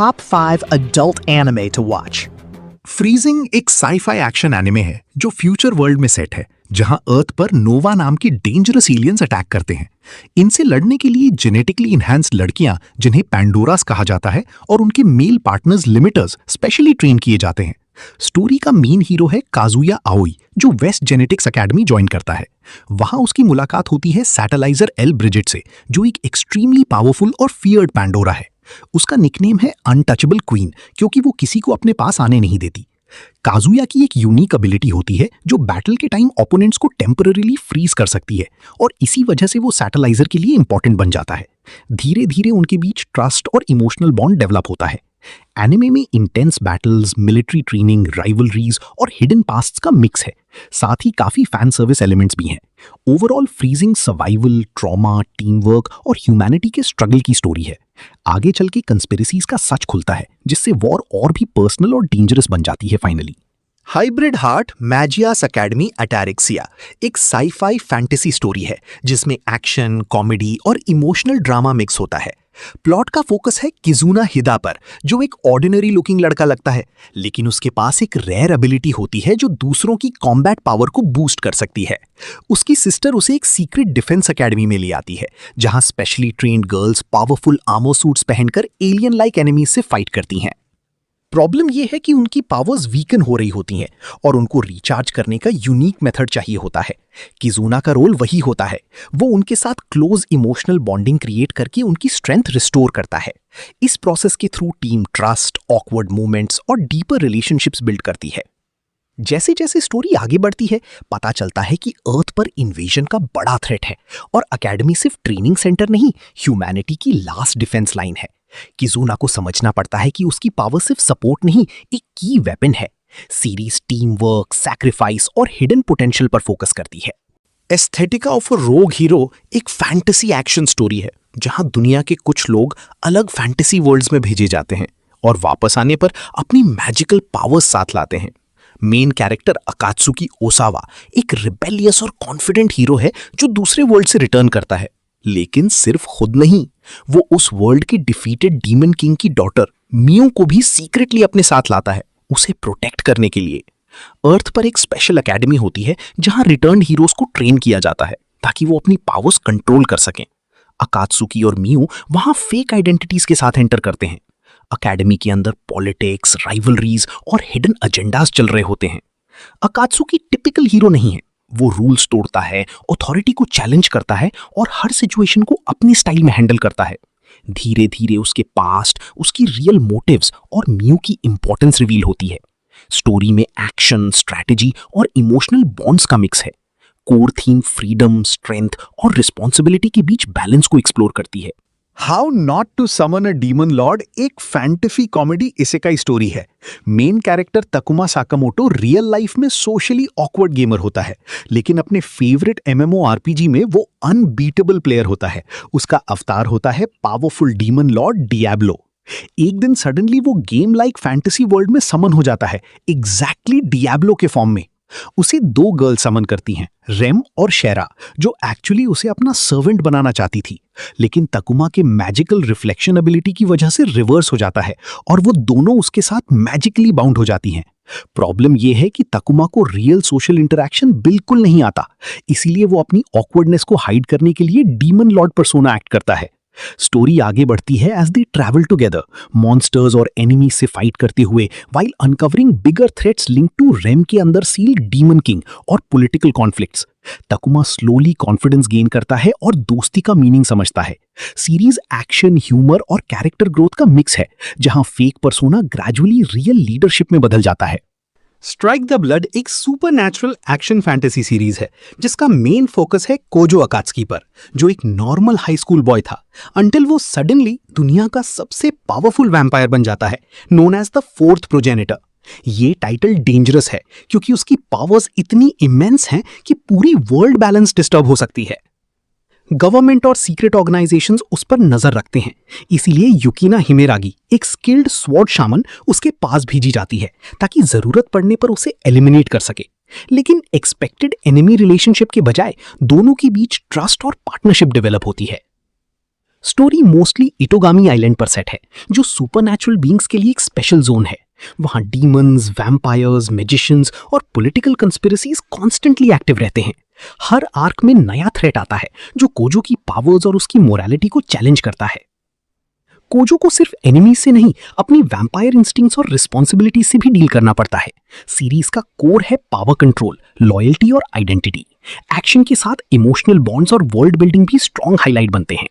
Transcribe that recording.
top 5 adult anime to watch. Freezing एक sci fi action anime है जो फ्यूचर वर्ल्ड में सेट है, जहां अर्थ पर नोवा नाम की डेंजरस एलियंस अटैक करते हैं। इनसे लड़ने के लिए जेनेटिकली इनहैंस्ड लड़कियां, जिन्हें पैंडोरास कहा जाता है, और उनके male partners limiters specially train किए जाते हैं। स्टोरी का मेन हीरो है काजुया आओई, जो वेस्ट जेनेटिक्स एकेडमी ज्वाइन करता है। वहां उसकी मुलाकात होती है सैटेलाइजर एल ब्रिजिट से, जो एक एक्सट्रीमली पावरफुल और फियर्ड पैंडोरा है। उसका निकनेम है अनटचेबल क्वीन, क्योंकि वो किसी को अपने पास आने नहीं देती। काजुया की एक यूनिक एबिलिटी होती है जो बैटल के टाइम ओपोनेंट्स को टेम्पररीली फ्रीज कर सकती है, और इसी वजह से वो सैटेलाइजर के लिए इंपॉर्टेंट बन जाता है। धीरे धीरे उनके बीच ट्रस्ट और इमोशनल बॉन्ड डेवलप होता है। एनिमे में intense battles, military training, rivalries और हिडन पास्ट्स का मिक्स है। साथ ही काफी फैन सर्विस एलिमेंट्स भी हैं। Overall freezing survival, trauma, team work और ह्यूमैनिटी के स्ट्रगल की स्टोरी है। आगे चल के कंस्पिरेसीज का सच खुलता है, जिससे वॉर और भी पर्सनल और डेंजरस बन जाती है फाइनली। हाइब्रिड हार्ट मैजियास एकेडमी अटैरिक्सिया एक साईफाई फैंटेसी स्टोरी है, जिसमें एक्शन, कॉमेडी और इमोशनल ड्रामा मिक्स होता है। प्लॉट का फोकस है किजुना हिदा पर, जो एक ऑर्डिनरी लुकिंग लड़का लगता है, लेकिन उसके पास एक रेयर एबिलिटी होती है जो दूसरों की कॉम्बैट पावर को बूस्ट कर सकती है। उसकी सिस्टर उसे एक सीक्रेट डिफेंस एकेडमी में ले आती है, जहां specially trained girls powerful armour suits पहनकर एलियन लाइक एनिमीज से फाइट करती हैं। प्रॉब्लम यह है कि उनकी पावर्स वीकन हो रही होती हैं और उनको रिचार्ज करने का यूनिक मेथड चाहिए होता है। किजुना का रोल वही होता है। वो उनके साथ क्लोज इमोशनल बॉन्डिंग क्रिएट करके उनकी स्ट्रेंथ रिस्टोर करता है। इस प्रोसेस के through team trust, awkward movements और डीपर रिलेशनशिप्स बिल्ड करती है। जैसे जैसे स्टोरी आगे बढ़ती है, पता चलता है कि अर्थ पर इन्वेजन का बड़ा थ्रेट है और एकेडमी सिर्फ ट्रेनिंग सेंटर नहीं, ह्यूमैनिटी की लास्ट डिफेंस लाइन है। किजुना को समझना पड़ता है कि उसकी पावर सिर्फ सपोर्ट नहीं, एक की वेपन है। सीरीज टीम वर्क, सैक्रिफाइस और हिडन पोटेंशियल पर फोकस करती है। एस्थेटिका ऑफ अ रोग हीरो एक फैंटेसी एक्शन स्टोरी है, जहां दुनिया के कुछ लोग अलग फैंटेसी वर्ल्ड्स में भेजे जाते हैं और वापस आने पर अपनी मैजिकल पावर्स साथ लाते हैं। मेन कैरेक्टर अकात्सुकी ओसावा एक रिबेलियस और कॉन्फिडेंट हीरो है, जो दूसरे वर्ल्ड से रिटर्न करता है, लेकिन सिर्फ खुद नहीं, वो उस वर्ल्ड के डिफीटेड डीमन किंग की डॉटर मियो को भी सीक्रेटली अपने साथ लाता है, उसे प्रोटेक्ट करने के लिए। अर्थ पर एक स्पेशल एकेडमी होती है, जहां रिटर्न्ड हीरोज को ट्रेन किया जाता है ताकि वो अपनी पावर्स कंट्रोल कर सकें। अकात्सुकी और मियो वहां फेक आइडेंटिटीज के साथ एंटर करते हैं। एकेडमी के अंदर पॉलिटिक्स, राइवलरीज और हिडन एजेंडास चल रहे होते हैं। अकात्सुकी टिपिकल हीरो नहीं है। वो रूल्स तोड़ता है, अथॉरिटी को चैलेंज करता है और हर सिचुएशन को अपनी स्टाइल में हैंडल करता है। धीरे धीरे उसके पास्ट, उसकी रियल मोटिव्स और मियो की इंपॉर्टेंस रिवील होती है। स्टोरी में एक्शन, स्ट्रैटेजी और इमोशनल बॉन्ड्स का मिक्स है। कोर थीम फ्रीडम, स्ट्रेंथ और रिस्पॉन्सिबिलिटी के बीच बैलेंस को एक्सप्लोर करती है। How not to summon a demon lord एक फैंटेसी कॉमेडी इसेकाई स्टोरी है। Main character Takuma Sakamoto real life में सोशली ऑकवर्ड गेमर होता है, लेकिन अपने फेवरेट MMORPG में वो अनबीटेबल प्लेयर होता है। उसका अवतार होता है पावरफुल डीमन लॉर्ड डियाब्लो। एक दिन सडनली वो गेम लाइक फैंटेसी वर्ल्ड में समन हो जाता है, एग्जैक्टली डियाब्लो के फॉर्म में। उसे 2 गर्ल समन करती हैं, रेम और शेरा, जो एक्चुअली उसे अपना सर्वेंट बनाना चाहती थी, लेकिन तकुमा के मैजिकल रिफ्लेक्शन एबिलिटी की वजह से रिवर्स हो जाता है और वो दोनों उसके साथ मैजिकली बाउंड हो जाती हैं। प्रॉब्लम यह है कि तकुमा को रियल सोशल इंटरैक्शन बिल्कुल नहीं आता, इसीलिए वो अपनी ऑकवर्डनेस को हाइड करने के लिए डीमन लॉर्ड पर्सोना एक्ट करता है। स्टोरी आगे बढ़ती है as they travel together, monsters और एनिमीज से फाइट करते हुए, while uncovering bigger threats linked to Rem के अंदर सील्ड डीमन किंग और political conflicts. Takuma slowly confidence gain करता है और दोस्ती का मीनिंग समझता है। सीरीज एक्शन, ह्यूमर और कैरेक्टर ग्रोथ का मिक्स है, जहां fake persona gradually real leadership में बदल जाता है। स्ट्राइक द ब्लड एक सुपरनैचुरल एक्शन फैंटेसी सीरीज है, जिसका मेन फोकस है कोजो अकात्सुकी पर, जो एक नॉर्मल हाई स्कूल बॉय था, अंटिल वो सडनली दुनिया का सबसे पावरफुल वैम्पायर बन जाता है, known as the 4th progenitor. ये टाइटल डेंजरस है क्योंकि उसकी पावर्स इतनी इमेंस हैं कि पूरी वर्ल्ड बैलेंस डिस्टर्ब हो सकती है। गवर्नमेंट और सीक्रेट ऑर्गेनाइजेशंस उस पर नजर रखते हैं, इसीलिए युकिना हिमेरागी, एक स्किल्ड स्वॉर्ड शामन, उसके पास भेजी जाती है ताकि जरूरत पड़ने पर उसे एलिमिनेट कर सके। लेकिन एक्सपेक्टेड एनिमी रिलेशनशिप के बजाय दोनों के बीच ट्रस्ट और पार्टनरशिप डेवलप होती है। स्टोरी मोस्टली इटोगामी आइलैंड पर सेट है, जो सुपरनैचुरल बीइंग्स के लिए एक स्पेशल जोन है। वहां डीमंस, वैम्पायर्स, मैजिशियंस और पॉलिटिकल कंस्पिरेसीज कॉन्स्टेंटली एक्टिव रहते हैं। हर आर्क में नया थ्रेट आता है जो कोजो की पावर्स और उसकी मोरालिटी को चैलेंज करता है। कोजो को सिर्फ एनिमी से नहीं, अपनी वैम्पायर इंस्टिंक्ट्स और रिस्पॉन्सिबिलिटी से भी डील करना पड़ता है। सीरीज का कोर है पावर कंट्रोल, लॉयल्टी और आइडेंटिटी। एक्शन के साथ इमोशनल बॉन्ड्स और वर्ल्ड बिल्डिंग भी स्ट्रॉन्ग हाईलाइट बनते हैं।